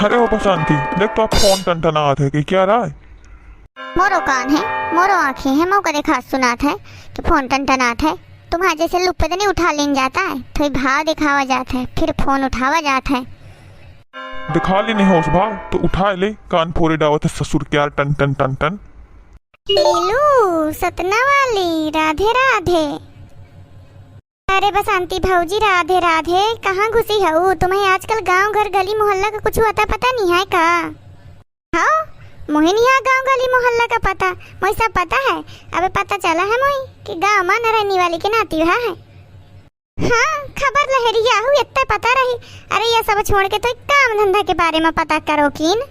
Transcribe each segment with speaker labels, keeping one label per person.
Speaker 1: अरे वो बसंती देख तो आप फोन टनटनात है कि क्या रहा है।
Speaker 2: मोरो कान है, मोरो आंखें हैं, मौका देखा सुनात है कि फोन टनटनात है। तुम्हारे जैसे लुप्पे तो नहीं उठा लेन जाता है, तो भाव दिखावा जाता है, फिर फोन उठावा जाता है।
Speaker 1: दिखा ली नहीं होश भाव तो उठा ले, कान फोड़े डावत है ससुर क्या टन टन टन टन।
Speaker 2: लीलू सतना वाली राधे राधे। अरे बसंती भौजी राधे राधे, कहाँ घुसी है? तुम्हें आजकल गांव घर गली मोहल्ला का कुछ आता पता नहीं है का? हाँ मुझे नहीं है गांव गली मोहल्ला का पता, मुझे सब पता है। अबे पता चला है मुझे कि गांव में न रहने वाली के नाती है। हाँ खबर लहरिया हूँ, इतना पता रही। अरे ये सब छोड़ के तो एक काम धंधा के बारे में पता करो कीन।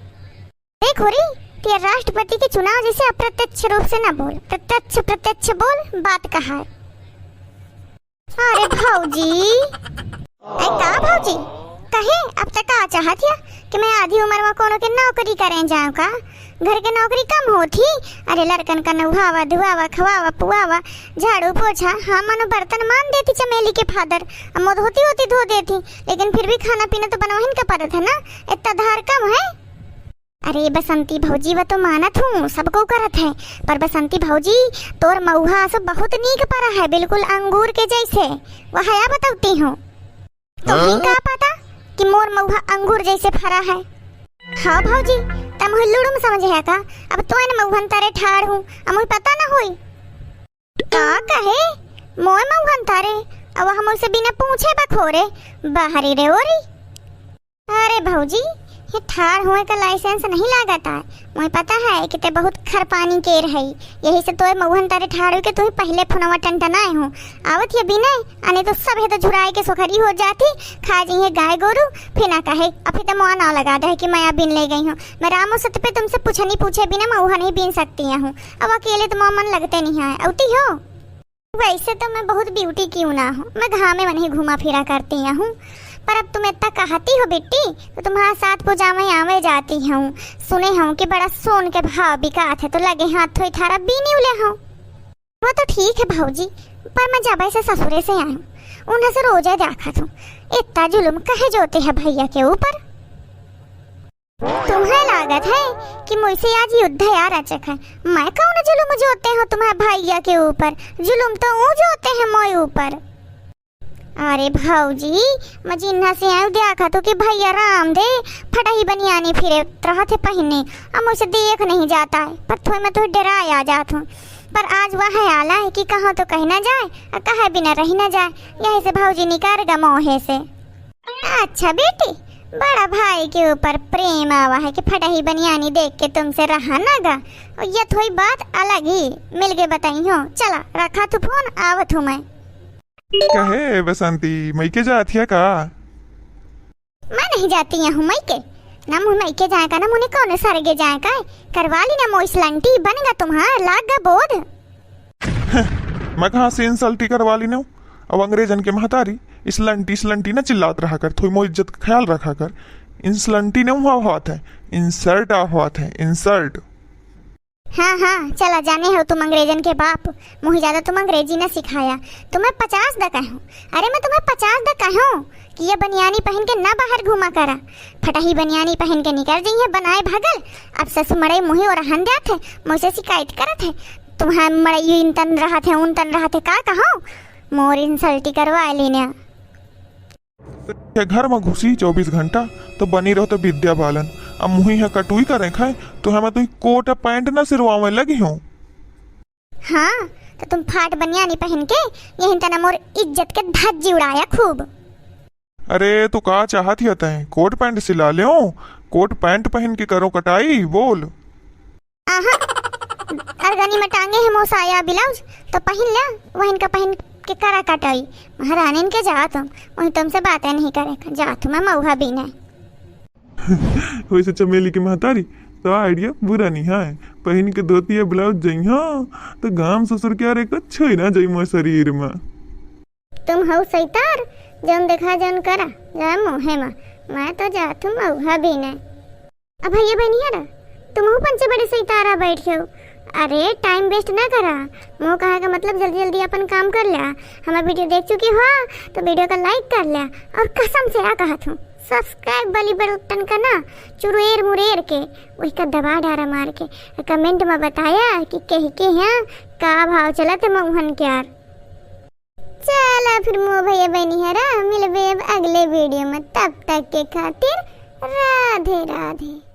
Speaker 2: देखो री तेरे राष्ट्रपति के चुनाव जैसे अप्रत्यक्ष रूप से न बोल, प्रत्यक्ष प्रत्यक्ष बोल, बात कहा है। अरे भौजी का भौजी कहे अब तक आ चाहत या कि मैं आधी उम्र में कोनो के नौकरी करें जाऊं का? घर के नौकरी कम होती। अरे लड़कन का नहावा धुआवा खवावा पुआवा झाड़ू पोछा, हाँ मानो बर्तन मान देती चमेली के फादर, अमोद होती होती धो देती, लेकिन फिर भी खाना पीना तो बनवाहिन का पड़त है ना, इतना धार कम है। अरे बसंती भौजी वह तो मानत हूँ सबको करत है, पर बसंती भौजी तोर मऊहा सब बहुत नीक परा है, बिल्कुल अंगूर के जैसे। वह हया बताती हूँ तुम्हें क्या पता कि मोर मऊहा अंगूर जैसे फरा है? हाँ भौजी तम लुड़ुम समझे है का? अब तो इन मऊहन तारे ठाड़ हूँ, अब मुझे पता ना होई का कहे मोय मऊहन तारे, अब हम उसे बिना पूछे बखोरे बाहरी रे ओरी। अरे भौजी ये ठाड़ हुए का लाइसेंस नहीं लागता है, मुझे पता है कि ते बहुत खरपानी के रही, यही से तो मऊहन तारे ठाड़ के तुम पहले फोनवा टनटनाए हूँ। आवत ये बिना अने तो सब है तो झुराए के सोखरी हो जाती, खा जाइए गाय गोरू, फिर ना कहे अब तो मुआ ना लगा दे कि मैं बिन ले गई हूँ। मैं रामो सत पे तुमसे पूछनी पूछे बिना मऊहा नहीं बिन सकती हूँ, अब अकेले तो मन लगते नहीं है। औती हो वैसे तो मैं बहुत ब्यूटी क्यों ना हूँ, मैं घाम में नहीं घुमा फिरा करती हूँ, पर अब तुम इतना कहती हो बेटी तो तुम्हारा साथ पूजा में आवे जाती हूँ। सुने हूँ कि बड़ा सोन के भाव बिकात है, तो लगे हाथ थोड़ी थारा बीनी उले हूँ। वो तो ठीक है भौजी, पर मैं जब से ससुरे से आई हूँ उन्हें से रोजा देखा हूँ, इतना जुल्म कहे जोते है भैया के ऊपर। तुम्हें लागत है कि मुझसे आज युद्ध यार अचक है, मैं कौन जुल्म जोते हूँ तुम्हारे भैया के ऊपर? जुल्म तो वो जोते हैं मोए ऊपर। अरे भौजी मैं जिन्ना से आयु देखा तो कि भैया राम दे फटाही बनियानी फिरे रहा थे पहने, अब मुझसे देख नहीं जाता है, पर थोड़ी मैं तो डराए आ जाता हूँ। पर आज वह आला है कि कहाँ तो कहीं ना जाए और कहे बिना रही ना जाए, यही से भौजी निकार गा मोहे से। अच्छा बेटी बड़ा भाई के ऊपर प्रेम आवा है कि फटाही बनियानी देख के तुमसे रहा ना गा, और ये थोड़ी बात अलग ही मिल के बताई हो। चला रखा तू फोन, आवत हूँ मैं।
Speaker 1: कहे बसंती मई के जाती है का?
Speaker 2: मैं नहीं जाती हूँ मई के, ना मुँह मई के जाए का ना मुझे कौन सरगे जाए का, करवा ली ना मोइस लंटी बनेगा तुम्हारा लाग गा बोध।
Speaker 1: मैं कहाँ से इंसल्टी करवा ली ना, अब अंग्रेजन के महतारी इस लंटी ना चिल्लात रहा कर, थोड़ी मोई इज्जत का ख्याल रखा कर। इंसल्टी ने हुआ है, इंसल्ट हुआ है, इंसल्ट।
Speaker 2: हाँ हाँ चला जाने हो तुम अंग्रेजन के बाप, मुझे ज्यादा तुम अंग्रेजी ने सिखाया। तुम्हें 50 दा कहूँ, अरे मैं तुम्हें 50 दा कहूँ कि ये बनियानी पहन के ना बाहर घुमा करा, फटाही बनियानी पहन के निकल जाइए बनाए भगल। अब ससु मड़े मुँह और हन जात है, मुझसे शिकायत करत है तुम्हारे मड़े इन तन रहा थे उन तन रहा थे, का कहूँ मोर इंसल्टी करवा लेने।
Speaker 1: घर में घुसी 24 घंटा तो बनी रहो तो विद्या बालन, अब मुही है कटुई करें खाए तो हमें तो कोट पैंट ना सिरवावे लगी हूँ।
Speaker 2: हाँ तो तुम फाट बनियानी पहन के यही तना मोर इज्जत के धज्जी उड़ाया खूब।
Speaker 1: अरे तू का चाहती है तैं कोट पैंट सिला ले, कोट पैंट पहन के करो कटाई बोल।
Speaker 2: आहा अरगनी में टांगे है मोसाया ब्लाउज तो पहन ले, वह इनका पहन के करा कटाई। महारानी इनके जा तुम वही तुमसे बातें नहीं करे, जा तुम मऊहा भी नहीं।
Speaker 1: वैसे चमेली की महतारी तो आइडिया बुरा नहीं है, पहन के धोती है ब्लाउज जई हाँ तो गाम ससुर क्या रे कुछ ना जई मोर शरीर में।
Speaker 2: तुम हो सैतार जौन देखा जौन करा जा मोहे में, मैं तो जा तुम मऊहा भी नहीं। अब भैया बनिया तुम हो पंचे बड़े सैतारा बैठे हो। अरे टाइम वेस्ट ना करा, मुँह कहा का मतलब जल्दी जल्दी अपन काम कर लिया। हमारा वीडियो देख चुकी हो तो वीडियो का लाइक कर लिया, और कसम से आ कहा हूँ सब्सक्राइब वाली बटन का ना चुरेर मुरेर के वही का दबा डारा मार के कमेंट में बताया कि कह के यहाँ का भाव चला थे मोहन के यार। चला फिर मो भैया बहनी हरा मिलबे अब अगले वीडियो में, तब तक के खातिर राधे राधे।